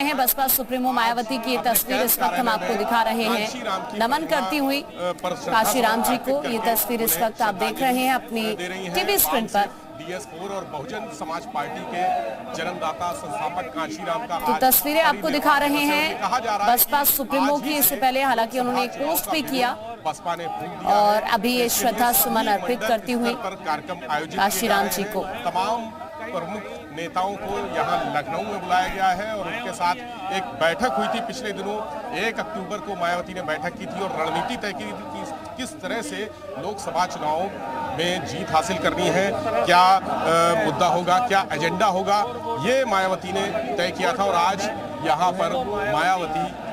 हैं बसपा सुप्रीमो मायावती की ये तस्वीर इस वक्त हम आपको दिखा रहे हैं। नमन करती हुई काशीराम जी को ये तस्वीर इस वक्त आप देख रहे हैं अपनी टीवी स्क्रीन पर। DS4 और बहुजन समाज पार्टी के जन्मदाता संस्थापक काशीराम का तो तस्वीरें आपको दिखा रहे हैं बसपा सुप्रीमो की। इससे पहले हालांकि उन्होंने एक पोस्ट भी किया बसपा ने और अभी ये श्रद्धा सुमन अर्पित करती हुई कार्यक्रम आयोजित काशीराम जी को। तमाम प्रमुख नेताओं को यहाँ लखनऊ में बुलाया गया है और उनके साथ एक बैठक हुई थी पिछले दिनों। 1 अक्टूबर को मायावती ने बैठक की थी और रणनीति तय की थी कि किस तरह से लोकसभा चुनाव में जीत हासिल करनी है, क्या मुद्दा होगा, क्या एजेंडा होगा, ये मायावती ने तय किया था। और आज यहाँ पर मायावती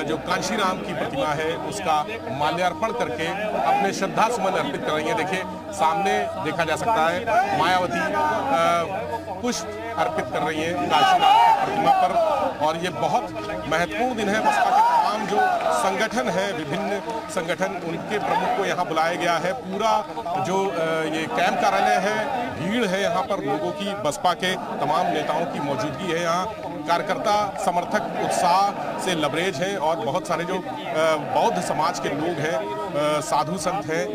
जो काशीराम की प्रतिमा है उसका माल्यार्पण करके अपने श्रद्धा सुमन अर्पित कर रही है। देखिए सामने देखा जा सकता है मायावती पुष्प अर्पित कर रही है काशीराम की प्रतिमा पर। और ये बहुत महत्वपूर्ण दिन है। बसपा के तमाम जो संगठन है, विभिन्न संगठन, उनके प्रमुख को यहाँ बुलाया गया है। पूरा जो ये कैंप कार्यालय है, भीड़ है यहाँ पर लोगों की, बसपा के तमाम नेताओं की मौजूदगी है यहाँ। कार्यकर्ता समर्थक उत्साह से लबरेज हैं और बहुत सारे जो बौद्ध समाज के लोग हैं, साधु संत हैं,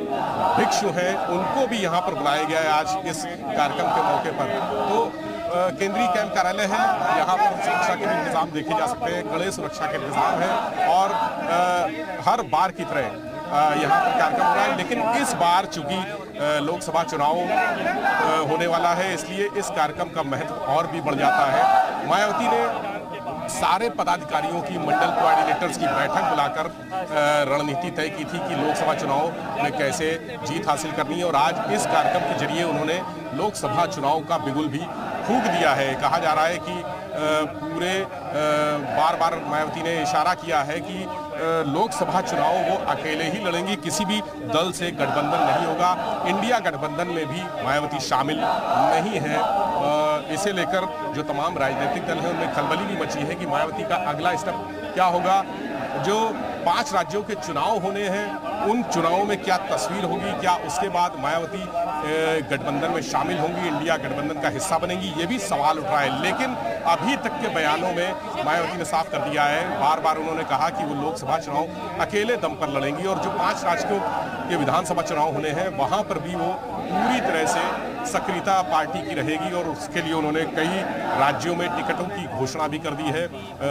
भिक्षु हैं, उनको भी यहाँ पर बुलाया गया है आज इस कार्यक्रम के मौके पर। तो केंद्रीय कैंप कार्यालय है, यहाँ पर सुरक्षा के इंतजाम देखे जा सकते हैं, कड़े सुरक्षा के इंतजाम है और हर बार की तरह यहाँ पर कार्यक्रम हो रहा है। लेकिन इस बार चूंकि लोकसभा चुनाव होने वाला है, इसलिए इस कार्यक्रम का महत्व और भी बढ़ जाता है। मायावती ने सारे पदाधिकारियों की, मंडल कोऑर्डिनेटर्स की बैठक बुलाकर रणनीति तय की थी कि लोकसभा चुनाव में कैसे जीत हासिल करनी है। और आज इस कार्यक्रम के जरिए उन्होंने लोकसभा चुनाव का बिगुल भी फूंक दिया है। कहा जा रहा है कि पूरे बार बार मायावती ने इशारा किया है कि लोकसभा चुनाव वो अकेले ही लड़ेंगी, किसी भी दल से गठबंधन नहीं होगा। इंडिया गठबंधन में भी मायावती शामिल नहीं है। इसे लेकर जो तमाम राजनीतिक दल हैं उनमें खलबली भी मची है कि मायावती का अगला स्टेप क्या होगा। जो 5 राज्यों के चुनाव होने हैं, उन चुनावों में क्या तस्वीर होगी, क्या उसके बाद मायावती गठबंधन में शामिल होंगी, इंडिया गठबंधन का हिस्सा बनेंगी, ये भी सवाल उठ रहा है। लेकिन अभी तक के बयानों में मायावती ने साफ कर दिया है, बार बार उन्होंने कहा कि वो लोकसभा चुनाव अकेले दम पर लड़ेंगी और जो 5 राज्यों के विधानसभा चुनाव होने हैं वहां पर भी वो पूरी तरह से सक्रियता पार्टी की रहेगी। और उसके लिए उन्होंने कई राज्यों में टिकटों की घोषणा भी कर दी है,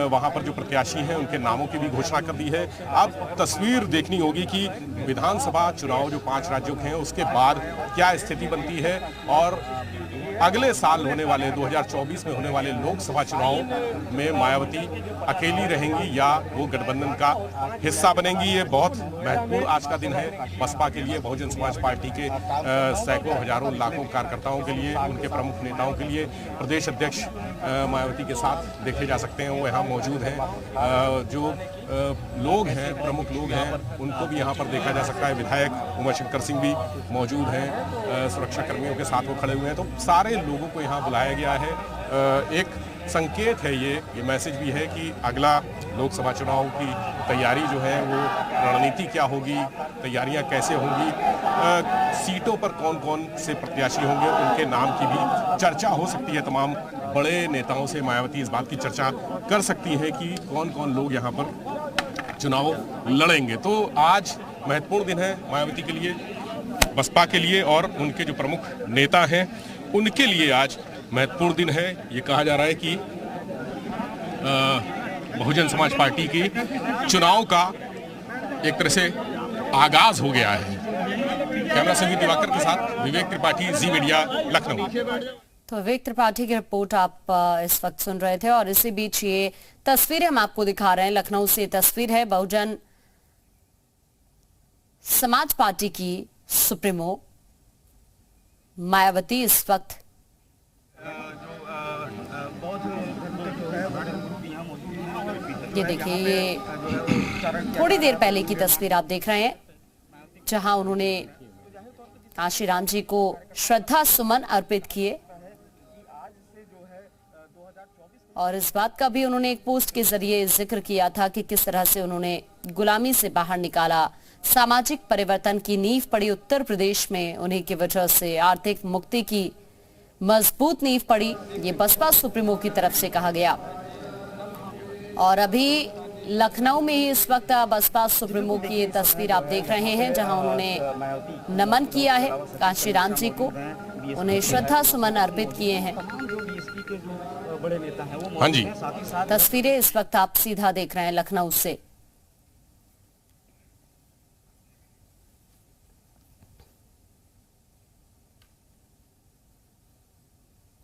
वहां पर जो प्रत्याशी हैं उनके नामों की भी घोषणा कर दी है। अब तस्वीर देखनी होगी कि विधानसभा चुनाव जो 5 राज्यों के हैं उसके बाद क्या स्थिति बनती है और अगले साल होने वाले 2024 में होने वाले लोकसभा चुनाव में मायावती अकेली रहेंगी या वो गठबंधन का हिस्सा बनेंगी। ये बहुत महत्वपूर्ण आज का दिन है बसपा के लिए, बहुजन समाज पार्टी के सैकड़ों हजारों लाखों कार्यकर्ताओं के लिए, उनके प्रमुख नेताओं के लिए। प्रदेश अध्यक्ष मायावती के साथ देखे जा सकते हैं, वो यहाँ मौजूद हैं। जो लोग हैं, प्रमुख लोग हैं, उनको भी यहाँ पर देखा जा सकता है। विधायक उमाशंकर सिंह भी मौजूद हैं, सुरक्षा कर्मियों के साथ वो खड़े हुए हैं। तो सारे लोगों को यहाँ बुलाया गया है। एक संकेत है, ये मैसेज भी है कि अगला लोकसभा चुनाव की तैयारी जो है वो रणनीति क्या होगी, तैयारियां कैसे होंगी, सीटों पर कौन कौन से प्रत्याशी होंगे, उनके नाम की भी चर्चा हो सकती है। तमाम बड़े नेताओं से मायावती इस बात की चर्चा कर सकती है कि कौन कौन लोग यहाँ पर चुनाव लड़ेंगे। तो आज महत्वपूर्ण दिन है मायावती के लिए, बसपा के लिए और उनके जो प्रमुख नेता हैं उनके लिए आज महत्वपूर्ण दिन है। ये कहा जा रहा है कि बहुजन समाज पार्टी की चुनाव का एक तरह से आगाज हो गया है। कैमरा संगीत दिवाकर के साथ विवेक त्रिपाठी, जी मीडिया, लखनऊ। तो विवेक त्रिपाठी की रिपोर्ट आप इस वक्त सुन रहे थे और इसी बीच ये तस्वीरें हम आपको दिखा रहे हैं। लखनऊ से तस्वीर है बहुजन समाज पार्टी की सुप्रीमो मायावती इस वक्त ये देखिए, ये थोड़ी देर पहले की तस्वीर आप देख रहे हैं जहां उन्होंने काशीराम जी को श्रद्धा सुमन अर्पित किए और इस बात का भी उन्होंने एक पोस्ट के जरिए जिक्र किया था कि किस तरह से उन्होंने गुलामी से बाहर निकाला, सामाजिक परिवर्तन की नींव पड़ी उत्तर प्रदेश में, उन्हीं की वजह से आर्थिक मुक्ति की मजबूत नींव पड़ी। ये बसपा सुप्रीमो की तरफ से कहा गया। और अभी लखनऊ में ही इस वक्त बसपा सुप्रीमो की ये तस्वीर आप देख रहे हैं, जहां उन्होंने नमन किया है कांशीराम जी को, उन्हें श्रद्धा सुमन अर्पित किए हैं। बड़े नेता हैं वो हाँ जी, तस्वीरें इस वक्त आप सीधा देख रहे हैं लखनऊ से।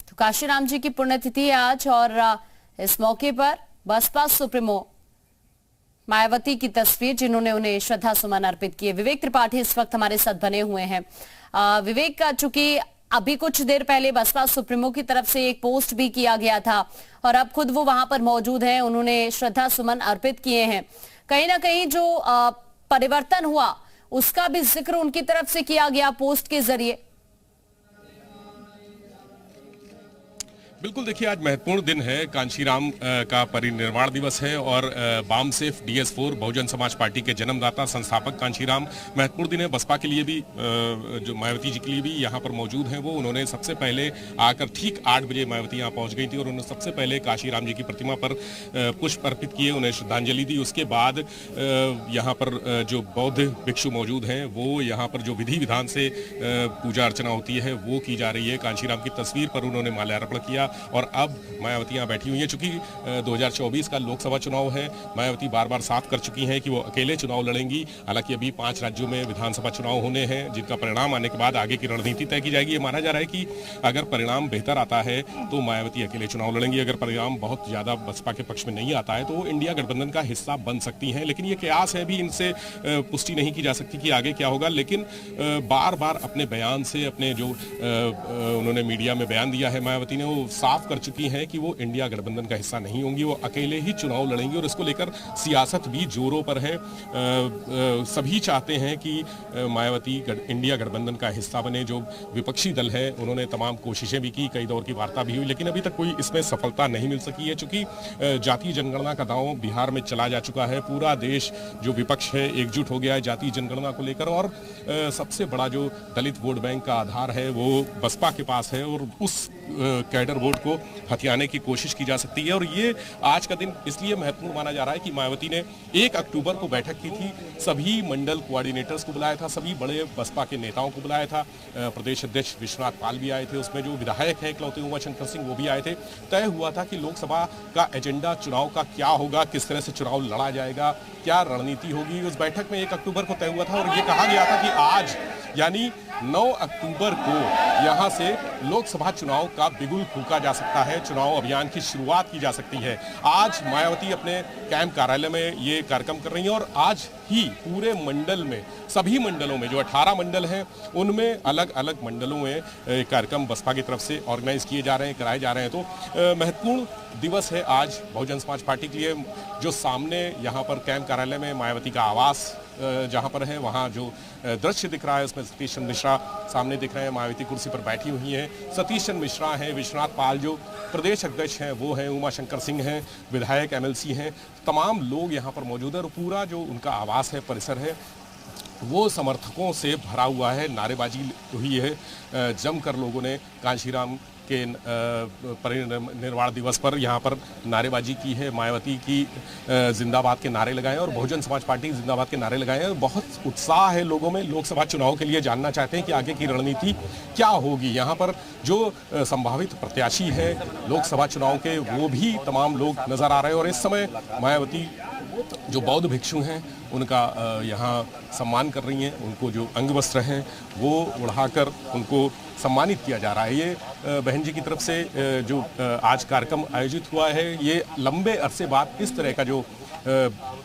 तो कांशीराम जी की पुण्यतिथि है आज और इस मौके पर बसपा सुप्रीमो मायावती की तस्वीर, जिन्होंने उन्हें श्रद्धा सुमन अर्पित किए। विवेक त्रिपाठी इस वक्त हमारे साथ बने हुए हैं। विवेक, चूंकि अभी कुछ देर पहले बसपा सुप्रीमो की तरफ से एक पोस्ट भी किया गया था और अब खुद वो वहां पर मौजूद हैं, उन्होंने श्रद्धा सुमन अर्पित किए हैं। कहीं ना कहीं जो परिवर्तन हुआ उसका भी जिक्र उनकी तरफ से किया गया पोस्ट के जरिए। बिल्कुल, देखिए आज महत्वपूर्ण दिन है, कांशीराम का परिनिर्वाण दिवस है और बामसेफ DS4 बहुजन समाज पार्टी के जन्मदाता संस्थापक कांशीराम महत्वपूर्ण दिन है। बसपा के लिए भी, जो मायावती जी के लिए भी यहाँ पर मौजूद हैं, वो उन्होंने सबसे पहले आकर ठीक 8 बजे मायावती यहाँ पहुँच गई थी और उन्होंने सबसे पहले कांशीराम जी की प्रतिमा पर पुष्प अर्पित किए, उन्हें श्रद्धांजलि दी। उसके बाद यहाँ पर जो बौद्ध भिक्षु मौजूद हैं वो यहाँ पर जो विधि विधान से पूजा अर्चना होती है वो की जा रही है। कांशीराम की तस्वीर पर उन्होंने माल्यार्पण किया और अब मायावती यहाँ बैठी हुई है। चूंकि 2024 का लोकसभा चुनाव है, मायावती बार बार साफ कर चुकी हैं कि वो अकेले चुनाव लड़ेंगी। हालांकि अभी 5 राज्यों में विधानसभा चुनाव होने हैं, जिनका परिणाम आने के बाद आगे की रणनीति तय की जाएगी। ये माना जा रहा है कि अगर परिणाम बेहतर आता है तो मायावती अकेले चुनाव लड़ेंगी। अगर परिणाम बहुत ज्यादा बसपा के पक्ष में नहीं आता है तो वो इंडिया गठबंधन का हिस्सा बन सकती हैं। लेकिन ये कयास है, भी इनसे पुष्टि नहीं की जा सकती कि आगे क्या होगा। लेकिन बार बार अपने बयान से, अपने जो उन्होंने मीडिया में बयान दिया है मायावती ने, वो साफ कर चुकी हैं कि वो इंडिया गठबंधन का हिस्सा नहीं होंगी, वो अकेले ही चुनाव लड़ेंगी। और इसको लेकर सियासत भी जोरों पर है। सभी चाहते हैं कि मायावती इंडिया गठबंधन का हिस्सा बने। जो विपक्षी दल है उन्होंने तमाम कोशिशें भी की, कई दौर की वार्ता भी हुई, लेकिन अभी तक कोई इसमें सफलता नहीं मिल सकी है। चूंकि जातीय जनगणना का दांव बिहार में चला जा चुका है, पूरा देश जो विपक्ष है एकजुट हो गया है जातीय जनगणना को लेकर, और सबसे बड़ा जो दलित वोट बैंक का आधार है वो बसपा के पास है और उस कैडर वोट को हथियाने की कोशिश की जा सकती है। और ये आज का दिन इसलिए महत्वपूर्ण माना जा रहा है कि मायावती ने 1 अक्टूबर को बैठक की थी, सभी मंडल कोऑर्डिनेटर्स को बुलाया था, सभी बड़े बसपा के नेताओं को बुलाया था। प्रदेश अध्यक्ष विश्वनाथ पाल भी आए थे, उसमें जो विधायक हैं इकलौते उमाशंकर सिंह वो भी आए थे। तय हुआ था कि लोकसभा का एजेंडा चुनाव का क्या होगा, किस तरह से चुनाव लड़ा जाएगा, क्या रणनीति होगी। उस बैठक में 1 अक्टूबर को तय हुआ था और ये कहा गया था कि आज यानी 9 अक्टूबर को यहां से लोकसभा चुनाव का बिगुल फूंका जा सकता है, चुनाव अभियान की शुरुआत की जा सकती है। आज मायावती अपने कैंप कार्यालय में ये कार्यक्रम कर रही हैं और आज ही पूरे मंडल में, सभी मंडलों में, जो 18 मंडल हैं उनमें अलग अलग मंडलों में कार्यक्रम बसपा की तरफ से ऑर्गेनाइज किए जा रहे हैं, कराए जा रहे हैं। तो महत्वपूर्ण दिवस है आज बहुजन समाज पार्टी के लिए। जो सामने यहाँ पर कैंप कार्यालय में मायावती का आवास जहाँ पर है, वहाँ जो दृश्य दिख रहा है उसमें सतीश चंद्र मिश्रा सामने दिख रहे हैं, मायावती कुर्सी पर बैठी हुई हैं। सतीश चंद्र मिश्रा हैं, विश्वनाथ पाल जो प्रदेश अध्यक्ष हैं वो हैं, उमाशंकर सिंह हैं, विधायक MLC हैं, तमाम लोग यहाँ पर मौजूद हैं और पूरा जो उनका आवास है, परिसर है, वो समर्थकों से भरा हुआ है। नारेबाजी हुई है, जमकर लोगों ने कांशीराम के परिनिर्वाण दिवस पर यहाँ पर नारेबाजी की है, मायावती की जिंदाबाद के नारे लगाए और बहुजन समाज पार्टी जिंदाबाद के नारे लगाए हैं। बहुत उत्साह है लोगों में, लोकसभा चुनाव के लिए जानना चाहते हैं कि आगे की रणनीति क्या होगी। यहाँ पर जो संभावित प्रत्याशी हैं लोकसभा चुनाव के वो भी तमाम लोग नजर आ रहे हैं और इस समय मायावती जो बौद्ध भिक्षु हैं उनका यहाँ सम्मान कर रही हैं, उनको जो अंग वस्त्र हैं वो उड़ाकर उनको सम्मानित किया जा रहा है। ये बहन जी की तरफ से जो आज कार्यक्रम आयोजित हुआ है, ये लंबे अरसे बाद इस तरह का जो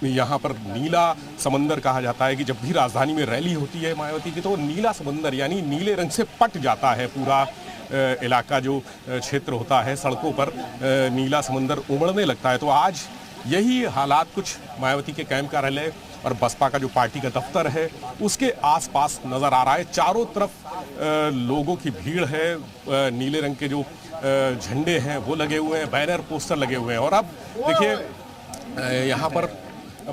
यहाँ पर नीला समंदर कहा जाता है कि जब भी राजधानी में रैली होती है मायावती की तो नीला समंदर यानी नीले रंग से पट जाता है पूरा इलाका, जो क्षेत्र होता है सड़कों पर नीला समंदर उमड़ने लगता है। तो आज यही हालात कुछ मायावती के कैंप कार्यालय और बसपा का जो पार्टी का दफ्तर है उसके आसपास नजर आ रहा है। चारों तरफ लोगों की भीड़ है, नीले रंग के जो झंडे हैं वो लगे हुए हैं, बैनर पोस्टर लगे हुए हैं। और अब देखिए यहाँ पर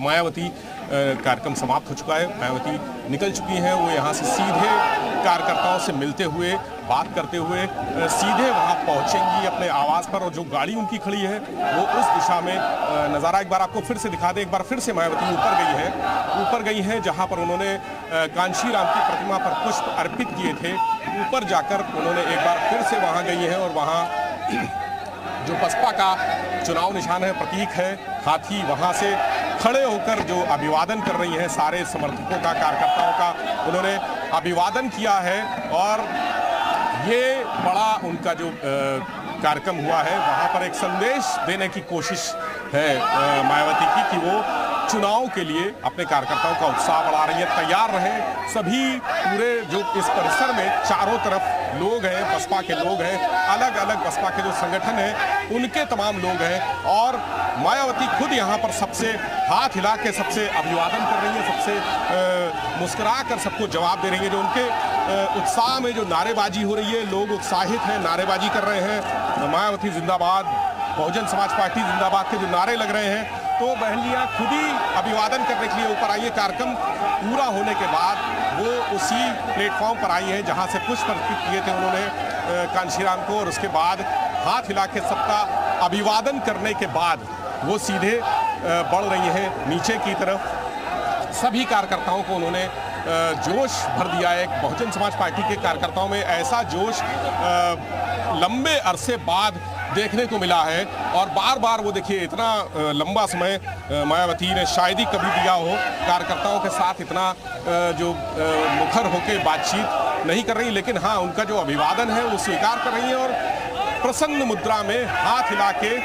मायावती कार्यक्रम समाप्त हो चुका है, मायावती निकल चुकी हैं, वो यहाँ से सीधे कार्यकर्ताओं से मिलते हुए, बात करते हुए सीधे वहां पहुंचेंगी अपने आवास पर। और जो गाड़ी उनकी खड़ी है वो उस दिशा में नज़ारा एक बार आपको फिर से दिखा दें। एक बार फिर से मायावती ऊपर गई हैं जहां पर उन्होंने कांशी राम की प्रतिमा पर पुष्प अर्पित किए थे। ऊपर जाकर उन्होंने एक बार फिर से वहां गई हैं और वहां जो बसपा का चुनाव निशान है, प्रतीक है हाथी, वहां से खड़े होकर जो अभिवादन कर रही हैं सारे समर्थकों का, कार्यकर्ताओं का, उन्होंने अभिवादन किया है। और ये बड़ा उनका जो कार्यक्रम हुआ है, वहां पर एक संदेश देने की कोशिश है मायावती की कि वो चुनाव के लिए अपने कार्यकर्ताओं का उत्साह बढ़ा रही है। तैयार रहें सभी, पूरे जो इस परिसर में चारों तरफ लोग हैं, बसपा के लोग हैं, अलग अलग बसपा के जो संगठन हैं उनके तमाम लोग हैं। और मायावती खुद यहाँ पर सबसे हाथ हिला के सबसे अभिवादन कर रही है, सबसे मुस्कुरा कर सबको जवाब दे रही है। जो उनके उत्साह में जो नारेबाजी हो रही है, लोग उत्साहित हैं, नारेबाजी कर रहे हैं, मायावती जिंदाबाद, बहुजन समाज पार्टी जिंदाबाद के जो नारे लग रहे हैं। तो बहनियां खुद ही अभिवादन करने के लिए ऊपर आई है। कार्यक्रम पूरा होने के बाद वो उसी प्लेटफॉर्म पर आई हैं जहां से पुष्प अर्पित किए थे उन्होंने कांशीराम को। और उसके बाद हाथ हिला के सबका अभिवादन करने के बाद वो सीधे बढ़ रही हैं नीचे की तरफ। सभी कार्यकर्ताओं को उन्होंने जोश भर दिया है। बहुजन समाज पार्टी के कार्यकर्ताओं में ऐसा जोश लंबे अरसे बाद देखने को मिला है। और बार बार वो देखिए, इतना लंबा समय मायावती ने शायद ही कभी दिया हो कार्यकर्ताओं के साथ इतना जो मुखर होकर बातचीत नहीं कर रही। लेकिन हाँ, उनका जो अभिवादन है वो स्वीकार कर रही है और प्रसन्न मुद्रा में हाथ हिला के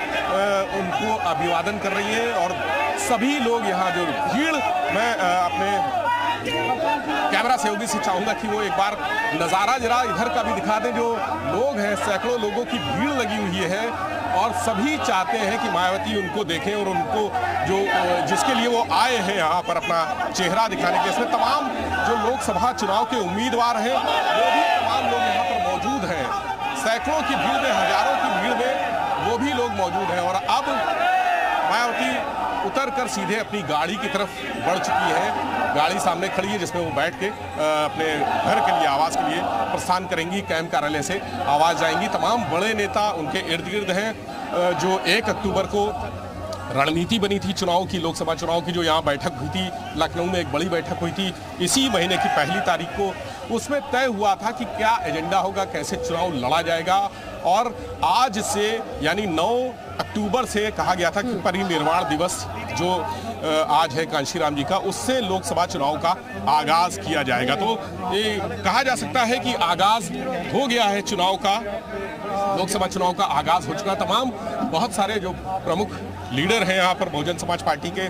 उनको अभिवादन कर रही है। और सभी लोग यहाँ जो भीड़, मैं अपने कैमरा सहयोगी से चाहूंगा कि वो एक बार नज़ारा जरा इधर का भी दिखा दें। जो लोग हैं, सैकड़ों लोगों की भीड़ लगी हुई है और सभी चाहते हैं कि मायावती उनको देखें और उनको जो जिसके लिए वो आए हैं यहाँ पर अपना चेहरा दिखाने के। इसमें तमाम जो लोकसभा चुनाव के उम्मीदवार हैं वो भी तमाम लोग यहाँ पर मौजूद हैं। सैकड़ों की भीड़ में, हजारों की भीड़ में वो भी लोग मौजूद हैं। और अब मायावती उतरकर सीधे अपनी गाड़ी की तरफ बढ़ चुकी है। गाड़ी सामने खड़ी है जिसमें वो बैठ के अपने घर के लिए, आवास के लिए प्रस्थान करेंगी। कैंप कार्यालय से आवाज जाएंगी। तमाम बड़े नेता उनके इर्द गिर्द हैं। जो 1 अक्टूबर को रणनीति बनी थी चुनाव की, लोकसभा चुनाव की, जो यहाँ बैठक हुई थी, लखनऊ में एक बड़ी बैठक हुई थी इसी महीने की 1 तारीख को, उसमें तय हुआ था कि क्या एजेंडा होगा, कैसे चुनाव लड़ा जाएगा। और आज से यानी 9 अक्टूबर से कहा गया था कि परिनिर्वाण दिवस जो आज है कांशीराम जी का, उससे लोकसभा चुनाव का आगाज किया जाएगा। तो ये कहा जा सकता है कि आगाज हो गया है चुनाव का, लोकसभा चुनाव का आगाज हो चुका। तमाम बहुत सारे जो प्रमुख लीडर हैं यहाँ पर बहुजन समाज पार्टी के,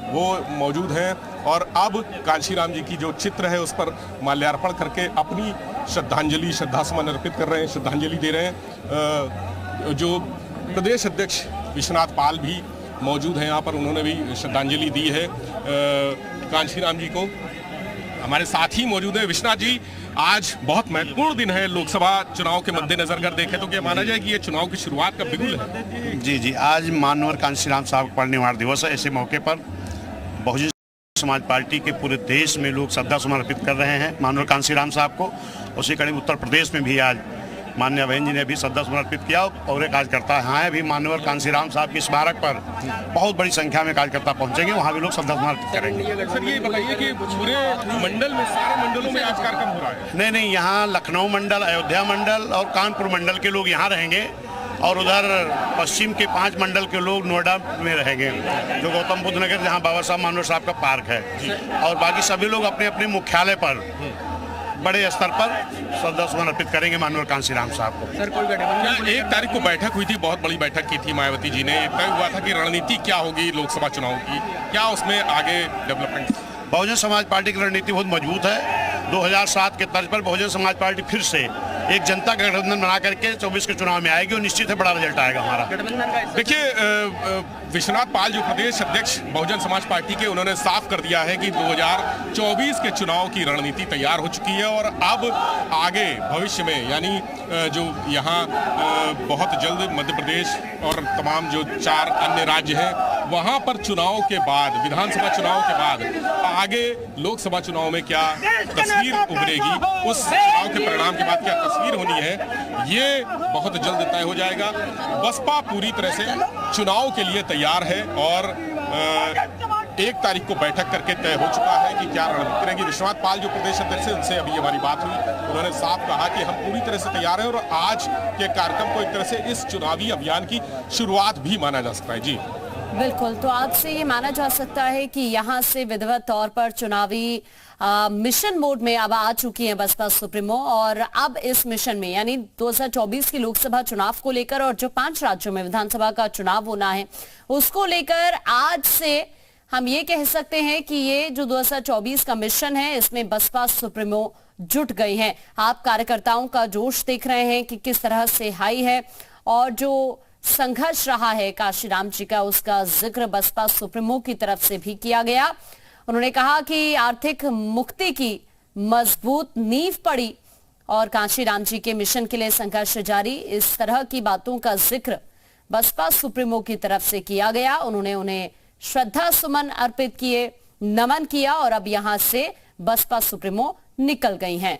वो मौजूद हैं। और अब कांशीराम जी की जो चित्र है उस पर माल्यार्पण करके अपनी श्रद्धांजलि, श्रद्धासुमन अर्पित कर रहे हैं, श्रद्धांजलि दे रहे हैं। जो प्रदेश अध्यक्ष विश्वनाथ पाल भी मौजूद हैं यहाँ पर, उन्होंने भी श्रद्धांजलि दी है कांशीराम जी को। हमारे साथ ही मौजूद है विश्वनाथ जी। आज बहुत महत्वपूर्ण दिन है लोकसभा चुनाव के मद्देनजर अगर देखें तो क्या माना जाए कि ये चुनाव की शुरुआत का बिगुल है? जी, आज मानवर कांशीराम साहब का परिनिर्वाण दिवस है। ऐसे मौके पर बहुजन समाज पार्टी के पूरे देश में लोग श्रद्धासुमन अर्पित कर रहे हैं मानवर कांशीराम साहब को। उसी कड़ी उत्तर प्रदेश में भी आज माननीय बहन जी ने भी श्रद्धासुमन अर्पित किया और एक कार्यकर्ता यहाँ भी मानवर कांशीराम साहब की स्मारक पर बहुत बड़ी संख्या में कार्यकर्ता पहुंचेंगे, वहाँ भी लोग श्रद्धासुमन अर्पित करेंगे। सर ये बताइए कि पूरे मंडल में, सारे मंडलों में आज कार्यक्रम हो रहा है? नहीं, यहाँ लखनऊ मंडल, अयोध्या मंडल और कानपुर मंडल के लोग यहाँ रहेंगे और उधर पश्चिम के 5 मंडल के लोग नोएडा में रहेंगे, जो गौतम बुद्ध नगर जहाँ बाबा साहब मानवर साहब का पार्क है। और बाकी सभी लोग अपने अपने मुख्यालय पर बड़े स्तर पर श्रद्धासुमन अर्पित करेंगे मानवर कांशीराम साहब को। सर कोई गठबंधन? 1 तारीख को बैठक हुई थी, बहुत बड़ी बैठक की थी मायावती जी ने। तय हुआ था कि रणनीति क्या होगी लोकसभा चुनाव की, क्या उसमें आगे डेवलपमेंट? बहुजन समाज पार्टी की रणनीति बहुत मजबूत है। 2007 के तर्ज पर बहुजन समाज पार्टी फिर से एक जनता का गठबंधन बना करके 24 के चुनाव में आएगी और निश्चित है बड़ा रिजल्ट आएगा हमारा। देखिए, विश्वनाथ पाल जो प्रदेश अध्यक्ष बहुजन समाज पार्टी के, उन्होंने साफ कर दिया है कि 2024 के चुनाव की रणनीति तैयार हो चुकी है और अब आगे भविष्य में यानी जो यहाँ बहुत जल्द मध्य प्रदेश और तमाम जो 4 अन्य राज्य हैं वहां पर चुनाव के बाद, विधानसभा चुनाव के बाद आगे लोकसभा चुनाव में क्या तस्वीर उभरेगी, उस चुनाव के परिणाम के बाद क्या तस्वीर होनी है, ये बहुत जल्द तय हो जाएगा। बसपा पूरी तरह से चुनाव के लिए तैयार है और 1 तारीख को बैठक करके तय हो चुका है कि क्या रणनीति रहेगी। विश्वनाथ पाल जो प्रदेश अध्यक्ष है, उनसे अभी हमारी बात हुई, उन्होंने साफ कहा कि हम पूरी तरह से तैयार हैं और आज के कार्यक्रम को एक तरह से इस चुनावी अभियान की शुरुआत भी माना जा सकता है। जी बिल्कुल, तो आज से ये माना जा सकता है कि यहाँ से विधिवत तौर पर चुनावी मिशन मोड में अब आ चुकी है बसपा सुप्रीमो, और अब इस मिशन में यानी 2024 की लोकसभा चुनाव को लेकर और जो 5 राज्यों में विधानसभा का चुनाव होना है उसको लेकर आज से हम ये कह सकते हैं कि ये जो 2024 का मिशन है इसमें बसपा सुप्रीमो जुट गई है। आप कार्यकर्ताओं का जोश देख रहे हैं कि किस तरह से हाई है, और जो संघर्ष रहा है कांशीराम जी का, उसका जिक्र बसपा सुप्रीमो की तरफ से भी किया गया। उन्होंने कहा कि आर्थिक मुक्ति की मजबूत नींव पड़ी और कांशीराम जी के मिशन के लिए संघर्ष जारी। इस तरह की बातों का जिक्र बसपा सुप्रीमो की तरफ से किया गया। उन्होंने उन्हें श्रद्धा सुमन अर्पित किए, नमन किया और अब यहां से बसपा सुप्रीमो निकल गई हैं।